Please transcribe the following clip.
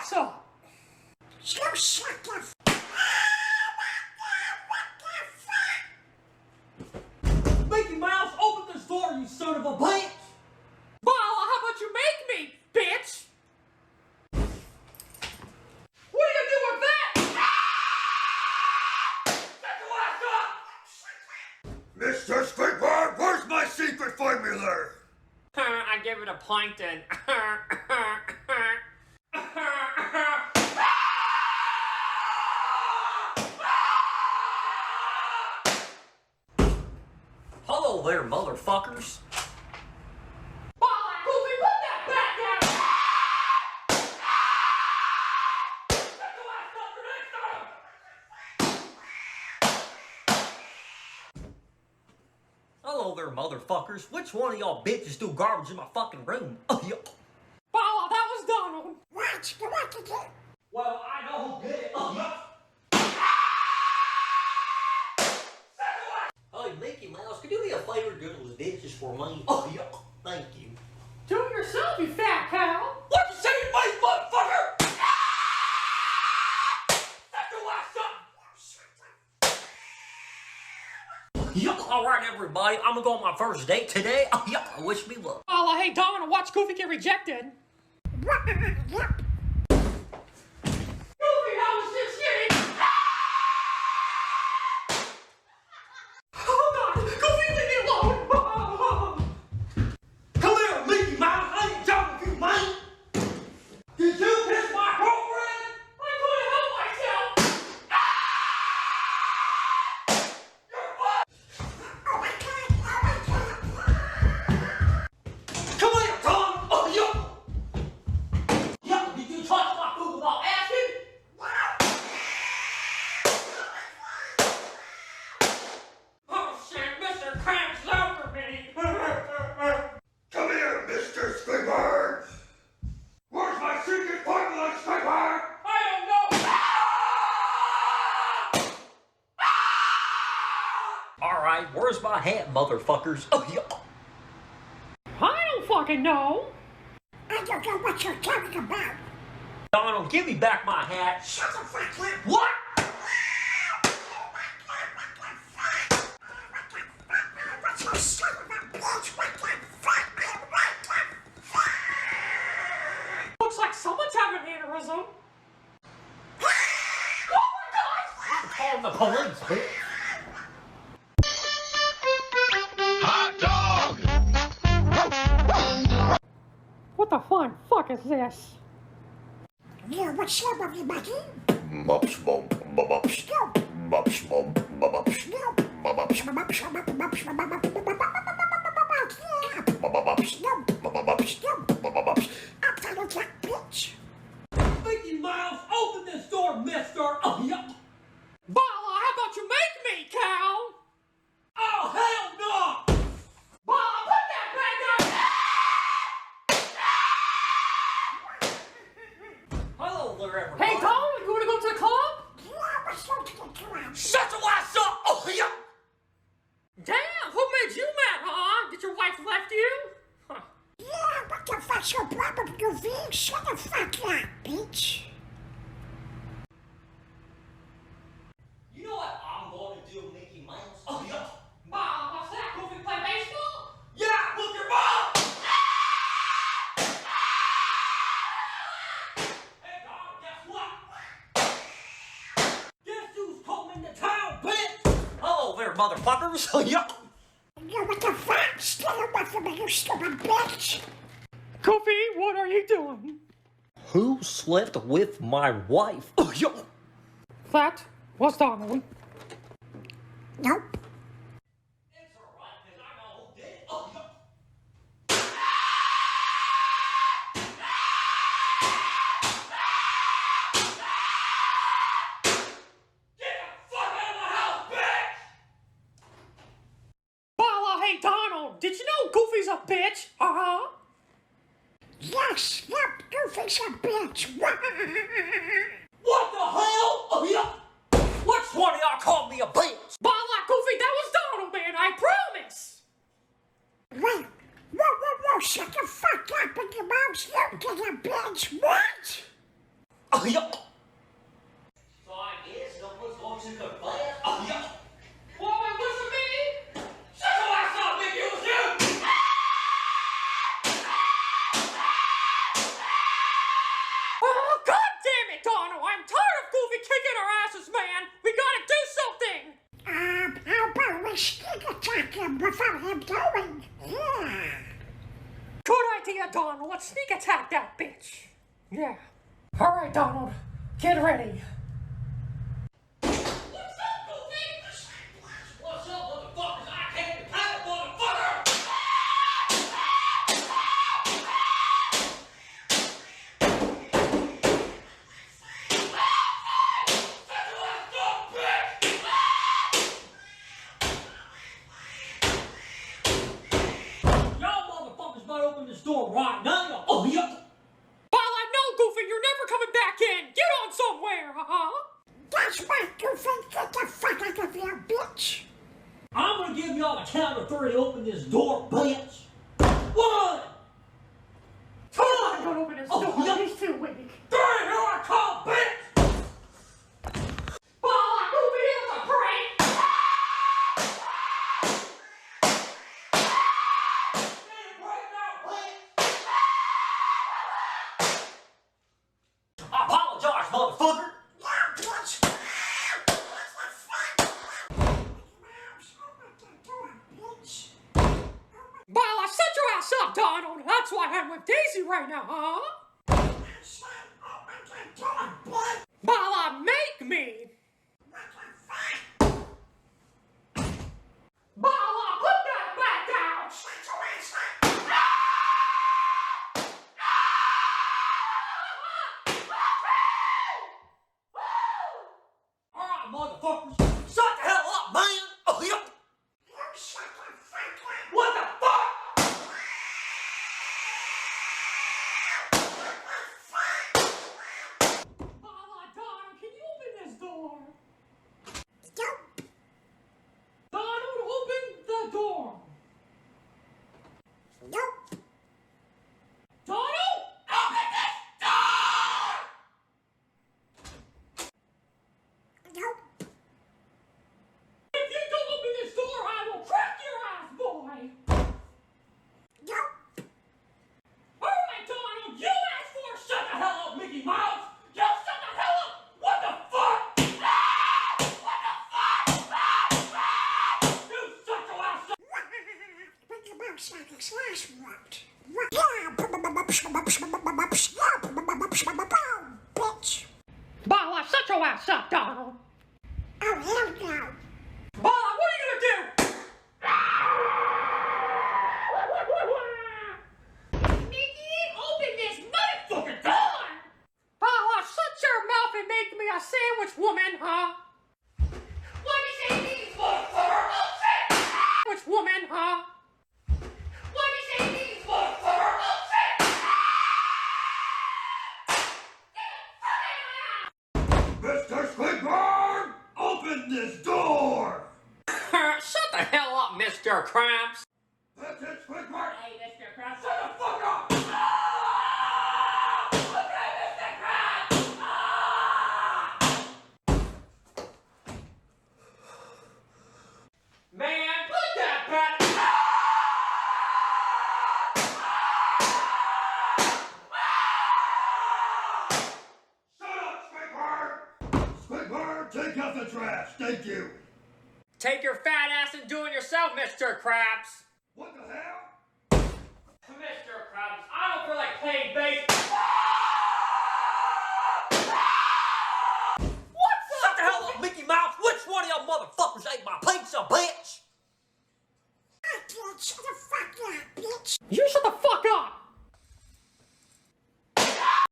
ass up! You shut the f***. Mickey Mouse, open this door, you son of a bitch! Well, how about you make me, bitch? What do you do with that? Shut your ass up! Mr. Squidward, where's my secret formula? I give it a plankton. Hello there, motherfuckers. Goofy, put that back down! Hello there, motherfuckers. Which one of y'all bitches do garbage in my fucking room? Oh, yeah. Paula, that was Donald. What? You want to do? Well, I know who did it. Oh, yeah. Hey, Mickey Mouse, could you do me a favor doing those dishes for me? Oh, yeah. Thank you. Do it yourself, you fat cow. What you say to me, motherfucker? Yeah, all right, everybody. I'm gonna go on my first date today. Oh, yeah, wish me luck. Paula, hey, Donald, watch Goofy get rejected. Yep. Goofy, I was just kidding. Oh, God. Goofy, leave me alone. Come here, Mickey Mouse. I ain't joking with you, man. Did you kiss my girlfriend? I couldn't help myself. Come here, Tom. Oh, yeah. Yeah, did you touch my food without asking? Oh, shit, Mr. Krabs after me. Come here, Mr. Squidward. Where's my secret formula, Squidward? I don't know. All right, where's my hat, motherfuckers? Oh, yeah. I don't fucking know. I don't know what you're talking about. Donald, give me back my hat. Shut the fuck up. What? What's your son of a bitch? What the fuck? What the fuck? Looks like someone's having an aneurysm. Call the police, bitch. What the fun fuck is this? Yeah, what's up, everybody? Mups, bump, mups, Go. mups, bump, mups, No. mups, mups. I'm tired of that bitch. Mickey Mouse, open this door, mister. Oh, yeah. Bala, how about you make me, cow? Oh, hell no. Bala, put that back down! Hello there, everybody. Hey, Tom, you wanna go to the club? Yeah, let's go to the club. Shut your ass up. Oh, yeah. Damn, who made you mad, huh? Did your wife left you? Huh. Yeah, what the fuck's your problem, Goofy? Shut the fuck up, bitch. You know what I'm going to do, Mickey Mouse? Oh, yeah. Bala, what's that? Goofy play baseball? Yeah, with your mom. Hey, Donald, guess what? Guess who's coming to town, bitch? Hello there, motherfuckers. Oh, yeah. Yeah, what the fuck? Stay away from me, you stupid bitch. Goofy, what are you doing? Who slept with my wife? Oh, yeah. That was Donald. Nope. It's all right, 'cause I know who did it. Oh, yeah. Get the fuck out of my house, bitch! Bala, hey, Donald, did you know Goofy's a bitch? Uh-huh. Yes, yep, Goofy's a bitch. What the hell? Oh, yeah. Which one of y'all called me a bitch? Bala, Goofy, that was Donald, man, I promise. Wait, whoa, shut the fuck up in your mouth, you little bitch. What? Oh, yeah. So I guess someone's going to confess. Oh, yeah. What, wait, what's it mean? Shut your ass up, nigga, it was you! Oh, God damn it, Donald! I'm tired of Goofy kicking our asses, man! We gotta do something! How about we sneak attack him without him knowing? Yeah. Good idea, Donald. Let's sneak attack that bitch. Yeah. All right, Donald. Get ready. What's up, Goofy? What's up, motherfuckers? I came to kill a motherfucker! Y'all motherfuckers might open this door right now. Oh, yeah. Well, I know, Goofy. You're never coming back in. Get on somewhere, That's right, Goofy. Get the fuck out of here, bitch. I'm gonna give y'all a count of 3 to open this door, bitch. 1. Come on, don't open this door. yeah. He's too weak. 3, here I come, bitch! Oh, Goofy, it was a prank. I apologize, motherfucker! Yeah, bitch. Bitch. Well, I set your ass up, Donald. That's why I'm with Daisy right now, huh? Son, open the door, bitch. Well, make me. What the fuck? Well, put that back down. Shut your ass up. All right, motherfuckers, shut the hell up, man! Oh, yeah. You shut the fuck up. What the fuck? Donald, can you open this door? Nope. Donald, open the door. Nope. Donald? Open this door! Nope. If you don't open this door, I will crack your ass, boy. Nope. All right, Donald, you asked for it. Shut the hell up, Mickey Mouse! Yo, shut the hell up! What the fuck? Ah! What the fuck? Ah! Ah! You shut your ass up! Mickey Mouse like his last word. Bitch. Well, shut your ass up, Donald. Oh, hell no. Well, what are you gonna do? Mickey, open this motherfucking door! Well, shut your mouth and make me a sandwich, woman, huh? What do you say these motherfucker? Sandwich, woman, huh? What do you say these motherfucker? Mr. Squidward, open this door! Shut the hell up, Mr. Cramps! That's it, Squidward! Hey, Mr. Krabs. Shut the fuck up! Ah! Okay, Mr. Krabs! Ah! Man, put that back! Shut up, Squidward! Squidward, take out the trash, thank you! Take your fat ass and do it yourself, Mr. Krabs. What the hell? Mr. Krabs, I don't feel like playing baseball.